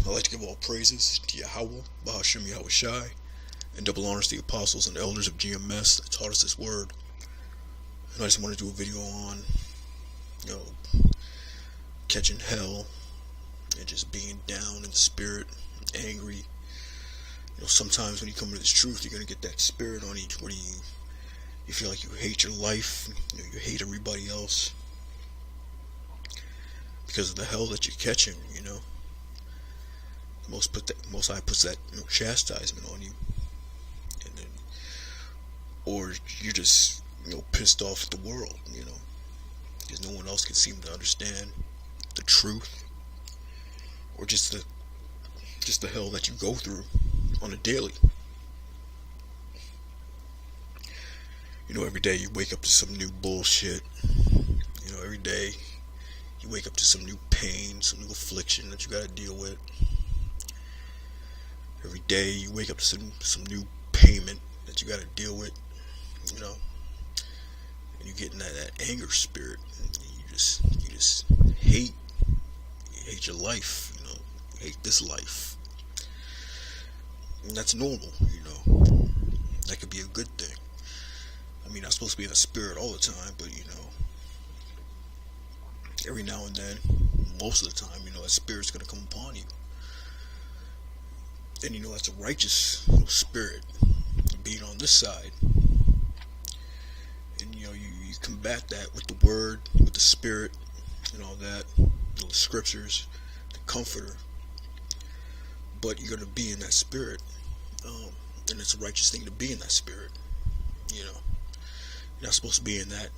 I'd like to give all praises to Yahweh, Bahashim Yahweh Shai, and double honors to the apostles and elders of GMS that taught us this word. And I just want to do a video on, catching hell and just being down in the spirit, angry. Sometimes when you come to this truth, you're going to get that spirit on you where you feel like you hate your life, you hate everybody else because of the hell that you're catching, Most High puts that chastisement on you, and then, or you're just pissed off at the world, because no one else can seem to understand the truth, or just the hell that you go through on a daily. Every day you wake up to some new bullshit. Every day you wake up to some new pain, some new affliction that you gotta deal with. Every day you wake up to some new payment that you gotta deal with, and you get in that anger spirit, and you just hate your life, you hate this life. And that's normal, that could be a good thing. Not supposed to be in the spirit all the time, but every now and then, most of the time, that spirit's gonna come upon you. And that's a righteous spirit being on this side. And you combat that with the word, with the spirit, and all that, the scriptures, the comforter. But you're gonna be in that spirit, and it's a righteous thing to be in that spirit. You're not supposed to be in that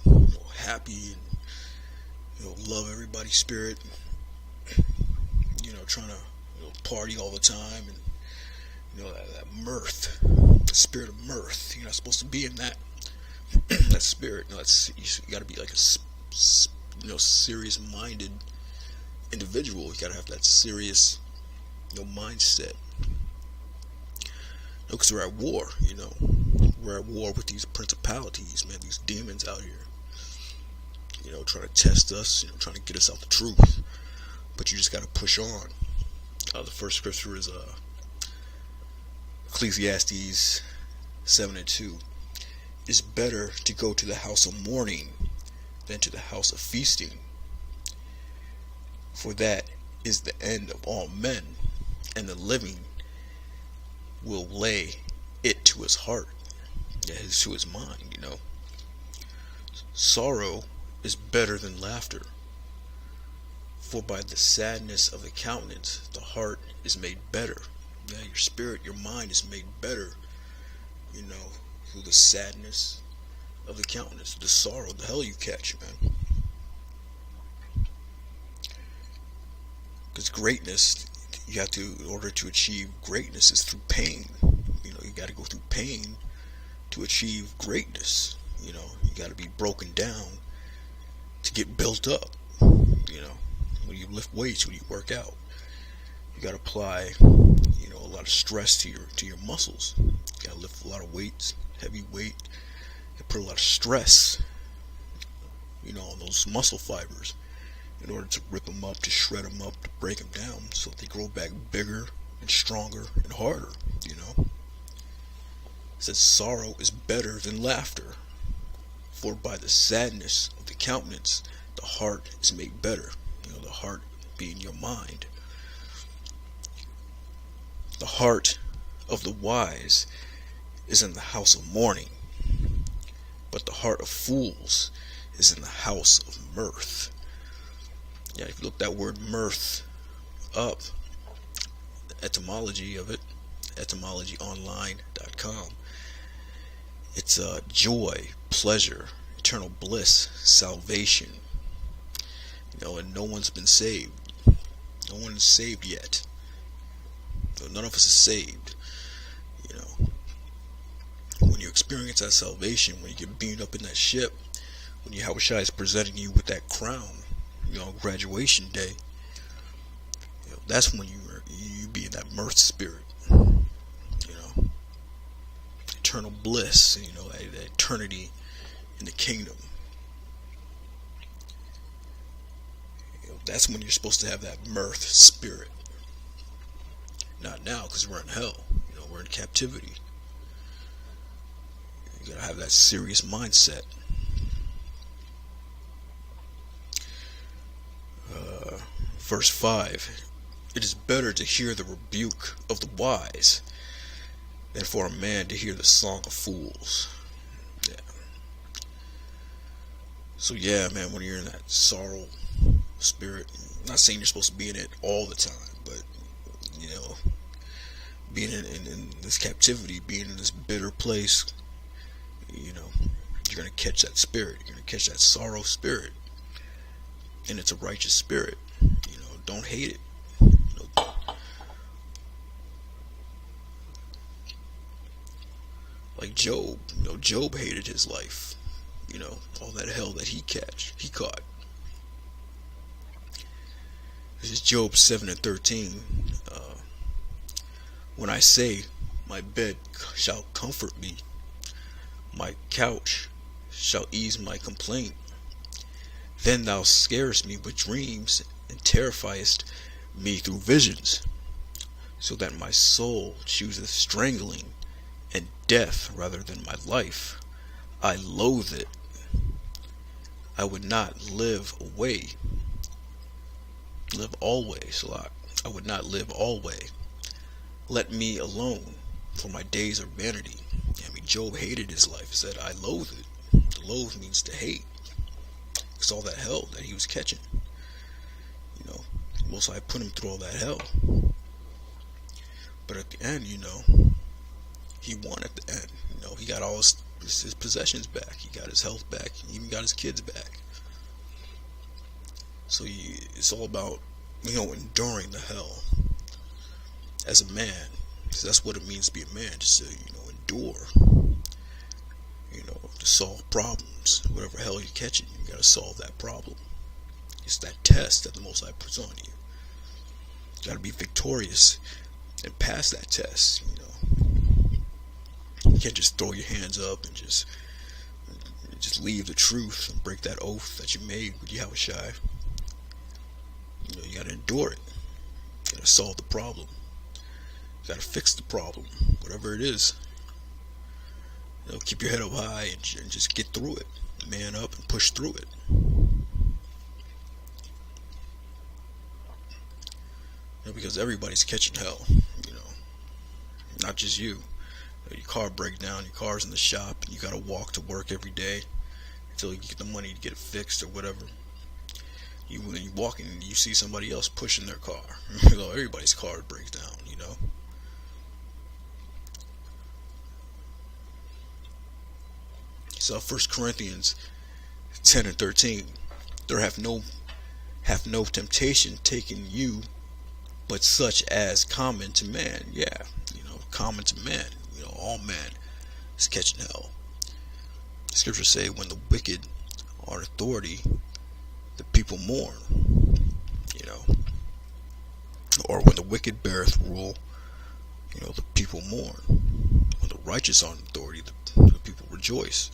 happy and love everybody spirit, trying to party all the time, and that mirth, the spirit of mirth. You're not supposed to be in that that spirit. You got to be like a serious-minded individual. You got to have that serious mindset. Because we're at war. We're at war with these principalities, man. These demons out here. Trying to test us. Trying to get us out the truth. But you just got to push on. The first scripture is Ecclesiastes 7:2. It's better to go to the house of mourning than to the house of feasting, for that is the end of all men, and the living will lay it to his heart, to his mind. Sorrow is better than laughter, for by the sadness of the countenance the heart is made better. Your spirit, your mind is made better, through the sadness of the countenance, the sorrow, the hell you catch, man. Because greatness, you have to, in order to achieve greatness, is through pain. You got to go through pain to achieve greatness. You got to be broken down to get built up. When you lift weights, when you work out, you got to apply, a lot of stress to your muscles. You got to lift a lot of weights, heavy weight, and put a lot of stress, on those muscle fibers in order to rip them up, to shred them up, to break them down so that they grow back bigger and stronger and harder. It says sorrow is better than laughter, for by the sadness of the countenance the heart is made better. The heart being your mind. The heart of the wise is in the house of mourning, but the heart of fools is in the house of mirth. If you look that word mirth up, the etymology of it, etymologyonline.com, it's joy, pleasure, eternal bliss, salvation. And no one's been saved. No one is saved yet. None of us is saved. When you experience that salvation, when you get beamed up in that ship, when Yahweh Shai is presenting you with that crown, graduation day, that's when you be in that mirth spirit. Eternal bliss, that eternity in the kingdom. That's when you're supposed to have that mirth spirit. not now because we're in hell. We're in captivity. You gotta have that serious mindset. Verse 5. It is better to hear the rebuke of the wise than for a man to hear the song of fools. Yeah. So yeah, man, when you're in that sorrow spirit, I'm not saying you're supposed to be in it all the time, but being in this captivity, being in this bitter place, you're gonna catch that spirit. You're gonna catch that sorrow spirit, and it's a righteous spirit. Don't hate it. Like Job, Job hated his life. All that hell that he caught. This is Job 7:13. When I say, my bed shall comfort me, my couch shall ease my complaint, then thou scarest me with dreams, and terrifiest me through visions, so that my soul chooseth strangling and death rather than my life. I loathe it. I would not live always. I would not live always. Let me alone, for my days are vanity. Job hated his life. He said, I loathe it. To loathe means to hate. It's all that hell that he was catching. Most High put him through all that hell. But at the end, he won at the end. He got all his possessions back. He got his health back. He even got his kids back. So it's all about, enduring the hell as a man. Because that's what it means to be a man. Just to, endure. To solve problems. Whatever hell you're catching, you gotta solve that problem. It's that test that the Most High puts on you. You gotta be victorious and pass that test. You can't just throw your hands up and just leave the truth and break that oath that you made with Yahushai. You gotta endure it. You gotta solve the problem. You gotta fix the problem, whatever it is. Keep your head up high and just get through it. Man up and push through it. Because everybody's catching hell. Not just you. Your car breaks down, your car's in the shop, and you gotta walk to work every day until you get the money to get it fixed or whatever. When you walk in, you see somebody else pushing their car. Everybody's car breaks down. So 1 Corinthians 10:13, there hath no temptation taken you, but such as common to man. Yeah, common to man. All man is catching hell. The scriptures say, when the wicked are in authority, the people mourn. Or when the wicked beareth rule, the people mourn. When the righteous are in authority, the people rejoice.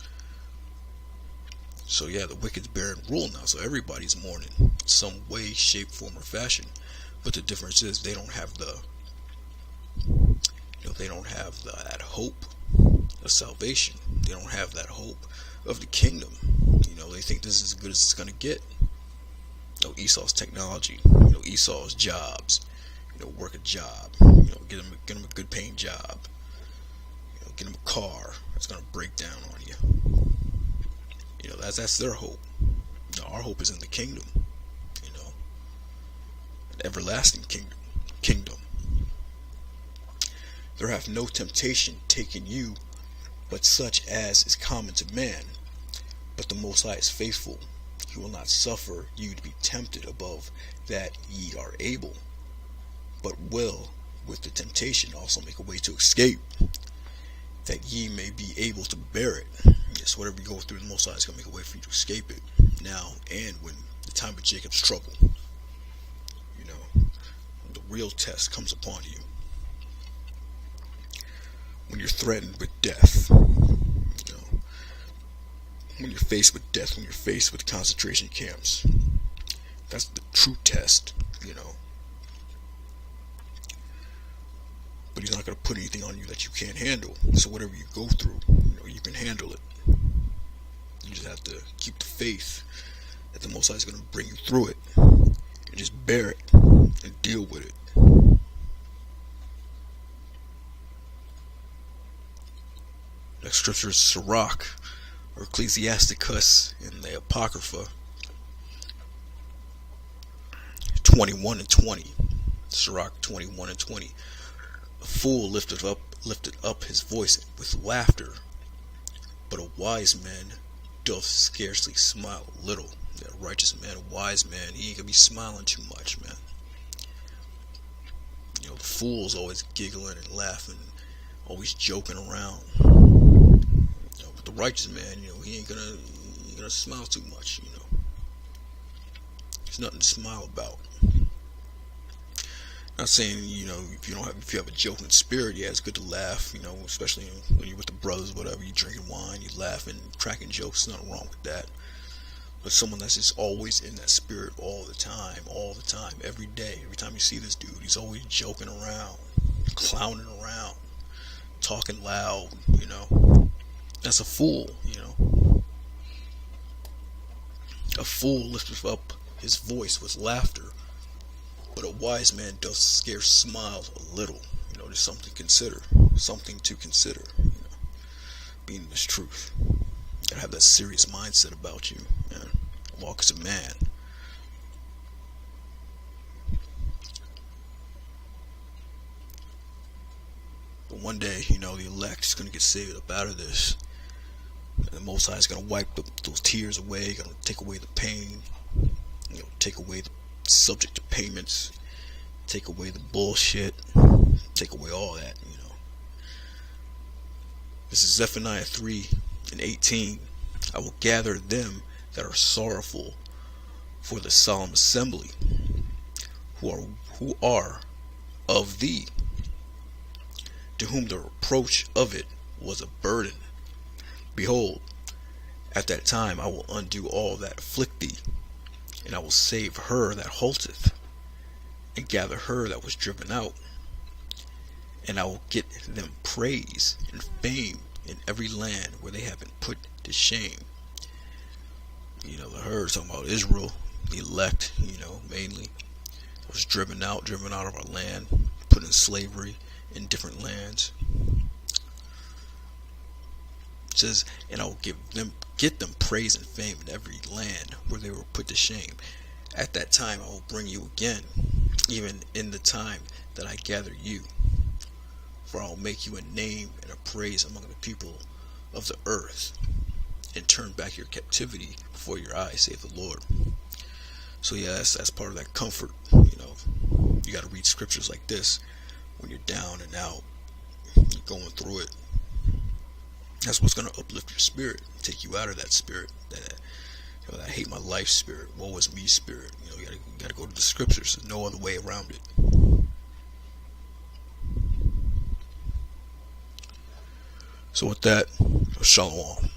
So yeah, the wicked's bearing rule now, so everybody's mourning in some way, shape, form, or fashion. But the difference is they don't have that hope of salvation. They don't have that hope of the kingdom. They think this is as good as it's gonna get. Esau's technology. Esau's jobs. Work a job. Get him a good paying job. Get him a car that's gonna break down on you. That's their hope. Our hope is in the kingdom. An everlasting kingdom. There hath no temptation taken you, but such as is common to man. But the Most High is faithful. He will not suffer you to be tempted above that ye are able, but will with the temptation also make a way to escape, that ye may be able to bear it. Yes, whatever you go through, the Most High is going to make a way for you to escape it, now and when the time of Jacob's trouble. When the real test comes upon you. When you're threatened with death. When you're faced with death, when you're faced with concentration camps. That's the true test, He's not going to put anything on you that you can't handle. So whatever you go through, you can handle it. You just have to keep the faith that the Most High is going to bring you through it, and just bear it and deal with it. Next scripture is Sirach, or Ecclesiasticus in the Apocrypha 21 and 20. Sirach 21 and 20. A fool lifted up his voice with laughter, but a wise man doth scarcely smile a little. That righteous man, a wise man, he ain't gonna be smiling too much, man. The fool's always giggling and laughing, always joking around. But the righteous man, he ain't gonna smile too much. There's nothing to smile about. Not saying if you have a joking spirit, yeah, it's good to laugh. Especially when you're with the brothers, whatever. You drinking wine, you laughing, cracking jokes. There's nothing wrong with that. But someone that's just always in that spirit all the time, every day. Every time you see this dude, he's always joking around, clowning around, talking loud. That's a fool. A fool lifts up his voice with laughter, but a wise man doth scarce smile a little. There's something to consider. Being this truth, you gotta have that serious mindset about you, man. Walk as a man. But one day, the elect is gonna get saved up out of this, and the Most High is gonna wipe those tears away, gonna take away the pain, take away the subject to payments, take away the bullshit, take away all that. This is Zephaniah 3 and 18. I will gather them that are sorrowful for the solemn assembly, who are of thee, to whom the reproach of it was a burden. Behold, at that time I will undo all that afflict thee, and I will save her that halteth, and gather her that was driven out. And I will get them praise and fame in every land where they have been put to shame. The her talking about Israel, the elect, mainly, was driven out of our land, put in slavery in different lands. It says, and I will get them praise and fame in every land where they were put to shame. At that time I will bring you again, even in the time that I gather you. For I will make you a name and a praise among the people of the earth, and turn back your captivity before your eyes, save the Lord. So yeah, that's part of that comfort. You got to read scriptures like this when you're down and out, you're going through it. That's what's going to uplift your spirit, take you out of that spirit, that I hate my life spirit, woe is me spirit. You got to go to the scriptures. There's no other way around it. So with that, shalom.